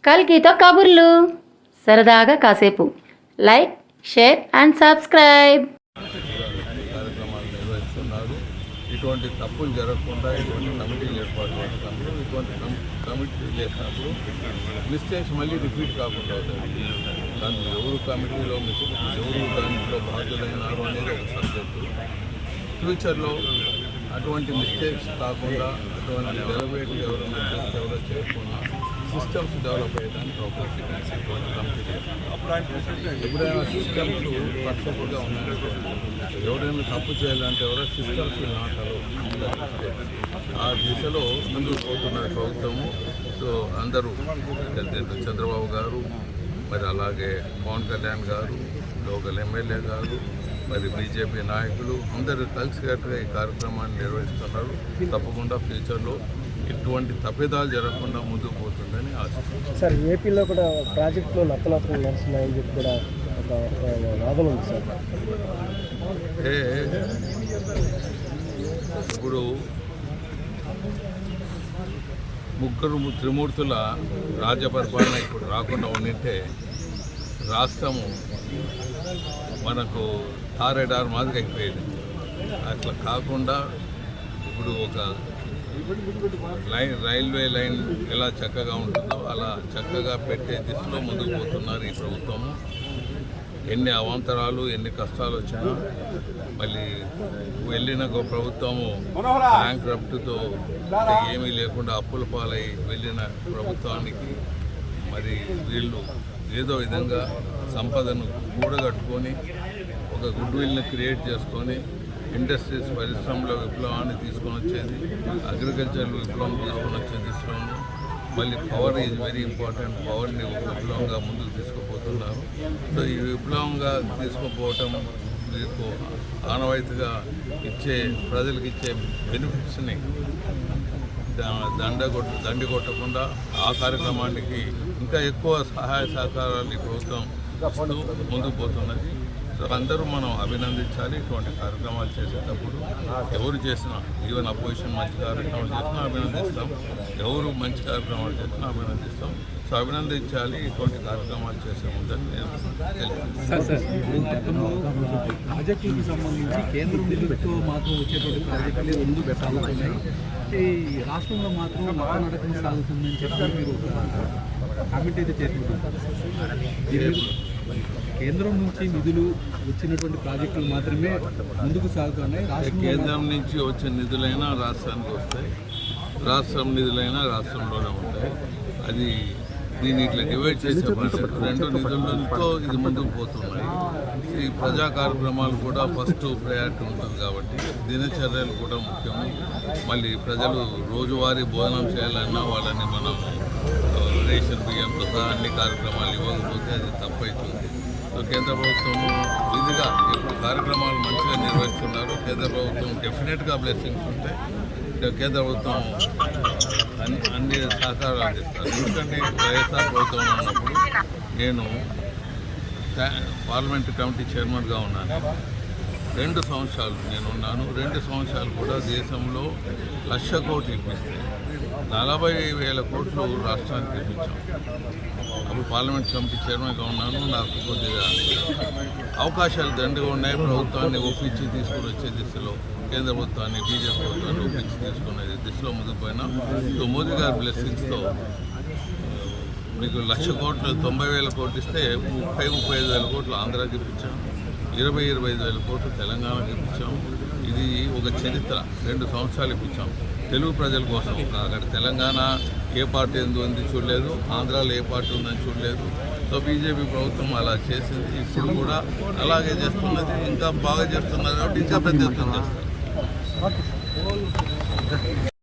కల్కితో కబుర్లు, సరదాగా కాసేపు. Like, share and subscribe. కార్యక్రమాలు నిర్వహిస్తున్నారు. ఇటువంటి తప్పులు జరగకుండా ఇటువంటి కమిటీలు ఏర్పాటు చేస్తున్నారు. ఇటువంటి కమిటీలు చేసినప్పుడు మిస్టేక్స్ మళ్ళీ రిపీట్ కాకుండా అవుతాయి. దాంట్లో ఎవరు కమిటీలో ఎవరు దాంట్లో బాధ్యులైనారు అనేది ఒక సబ్జెక్టు. ఫ్యూచర్లో అటువంటి మిస్టేక్స్ కాకుండా అటువంటి డెలివేట్ ఎవరైనా చేస్తే ఎవరో చేయకుండా సిస్టమ్స్ డెవలప్ అయ్యడానికి అవకాశం ఎప్పుడైనా సిస్టమ్స్ పర్ఫెక్ట్గా ఉన్నాయంటే ఎవరైనా తప్పు చేయాలంటే ఎవరో సిస్టమ్స్ నాటలు ఆ దిశలో ముందుకు పోతున్న ప్రభుత్వము. సో అందరూ చంద్రబాబు గారు, మరి అలాగే పవన్ కళ్యాణ్ గారు, లోకల్ ఎమ్మెల్యే గారు, మరి బీజేపీ నాయకులు అందరూ కలిసికట్టుగా ఈ కార్యక్రమాన్ని నిర్వహిస్తున్నారు. తప్పకుండా ఫ్యూచర్లో ఇటువంటి తప్పిదాలు జరగకుండా ముందుకు పోతుందని ఆశిస్తున్నాను. సార్, ఏపీలో కూడా ప్రాజెక్టులో నత్తనత్తలు నడుస్తున్నాయని చెప్పి కూడా ఒక వాదన ఉంది సార్. ఇప్పుడు ముగ్గురు త్రిమూర్తుల రాజ్యపరిపాలన ఇప్పుడు రాకుండా ఉండింటే రాష్ట్రము మనకు తారేడారు మాదిరి అయిపోయేది. అట్లా కాకుండా ఇప్పుడు ఒక రైల్వే లైన్ ఎలా చక్కగా ఉంటుందో అలా చక్కగా పెట్టే దిశలో ముందుకు పోతున్నారు ఈ ప్రభుత్వము. ఎన్ని అవాంతరాలు, ఎన్ని కష్టాలు వచ్చినా మళ్ళీ వెళ్ళిన ప్రభుత్వము బ్యాంక్రప్ట్తో ఏమీ లేకుండా అప్పుల పాలై వెళ్ళిన ప్రభుత్వానికి మరి వీళ్ళు ఏదో విధంగా సంపదను కూడగట్టుకొని ఒక గుడ్ విల్ని క్రియేట్ చేసుకొని ఇండస్ట్రీస్ పరిశ్రమలో విప్లవాన్ని తీసుకొని వచ్చేది, అగ్రికల్చర్ విప్లవం తీసుకొని వచ్చే దిశలోను మళ్ళీ పవర్ ఈజ్ వెరీ ఇంపార్టెంట్. పవర్ని ఒక విప్లవంగా ముందుకు తీసుకుపోతున్నారు. సో ఈ విప్లవంగా తీసుకుపోవటం మీకు ఆనవాయితీగా ఇచ్చే ప్రజలకు ఇచ్చే బెనిఫిట్స్ని దండి కొట్టకుండా ఆ కార్యక్రమానికి ఇంకా ఎక్కువ సహాయ సహకారాలు ఈ ప్రభుత్వం ఇస్తూ ముందుకు పోతున్నది. సో అందరూ మనం అభినందించాలి. ఇటువంటి కార్యక్రమాలు చేసేటప్పుడు ఎవరు చేసినా, ఈవెన్ అపోజిషన్ మంచి కార్యక్రమాలు చేసినా అభినందిస్తాం, ఎవరు మంచి కార్యక్రమాలు చేసినా అభినందిస్తాం. సో అభినందించాలి ఇటువంటి కార్యక్రమాలు చేసే ముందని నేను ప్రాజెక్టులకు సంబంధించి కేంద్రం నిధులతో మాత్రం వచ్చేటువంటి ప్రాజెక్టులు ముందుకు సాగుతున్నాయి. ఈ రాష్ట్రంలో మాత్రం నడకన సాగుతుందని చెప్పి మీరు కామెంట్ అయితే చేసుకుంటారు. కేంద్రం నుంచి నిధులు వచ్చినటువంటి ప్రాజెక్టులు మాత్రమే ముందుకు సాగుతున్నాయి. కేంద్రం నుంచి వచ్చే నిధులైనా రాష్ట్రానికి వస్తాయి, రాష్ట్రం నిధులైనా రాష్ట్రంలోనే ఉంటాయి. అది దీన్ని ఇట్లా డివైడ్ చేసే రెండు నిధులతో ఇది ముందుకు పోతున్నాయి. ఈ ప్రజా కార్యక్రమాలు కూడా ఫస్ట్ ప్రయారిటీ ఉంటుంది కాబట్టి దినచర్యలు కూడా ముఖ్యము. మళ్ళీ ప్రజలు రోజువారీ భోజనం చేయాలన్నా వాళ్ళని మనం రేషన్ బియ్యంతో సహా అన్ని కార్యక్రమాలు ఇవ్వకపోతే అది తప్పవుతుంది. సో కేంద్ర ప్రభుత్వము ఇదిగా ఇప్పుడు కార్యక్రమాలు మంచిగా నిర్వహిస్తున్నారు. కేంద్ర ప్రభుత్వం డెఫినెట్గా బ్లెస్సింగ్స్ ఉంటాయి. కేంద్ర ప్రభుత్వం అన్ని సహకారాలు అందిస్తారు. ఎందుకంటే వైఎస్ఆర్ ప్రభుత్వం ఉన్నప్పుడు నేను పార్లమెంటరీ కమిటీ చైర్మన్గా ఉన్నాను. 2 సంవత్సరాలు నేను ఉన్నాను. 2 సంవత్సరాలు కూడా దేశంలో 1,00,000 కోట్లు ఇప్పిస్తే 40,000 కోట్లు రాష్ట్రానికి ఇప్పించాం. అప్పుడు పార్లమెంట్ కమిటీ చైర్మన్గా ఉన్నాను. నాకు కొద్దిగా అవకాశాలు దండిగా ఉన్నాయి. ప్రభుత్వాన్ని ఒప్పించి తీసుకుని వచ్చే దిశలో కేంద్ర ప్రభుత్వాన్ని, బీజేపీ ప్రభుత్వాన్ని ఒప్పించి తీసుకునే దిశలో ముందుకు పోయినాం. సో మోదీ గారి బ్లెస్సింగ్స్తో మీకు 1,00,000 కోట్లు 90,000 కోట్లు ఇస్తే 35,000 కోట్లు ఆంధ్రాకి ఇప్పించాం, 20,000 కోట్లు తెలంగాణకి ఇప్పించాం. ఇది ఒక చరిత్ర. 2 సంవత్సరాలు ఇప్పించాం తెలుగు ప్రజల కోసం. అక్కడ తెలంగాణ ఏ పార్టీ ఉంది చూడలేదు, ఆంధ్రాలో ఏ పార్టీ ఉందని చూడలేదు. సో బీజేపీ ప్రభుత్వం అలా చేసింది. ఇప్పుడు కూడా అలాగే చేస్తున్నది, ఇంకా బాగా చేస్తున్నది కాబట్టి ఇంకా పెద్ద ఎత్తున చేస్తారు.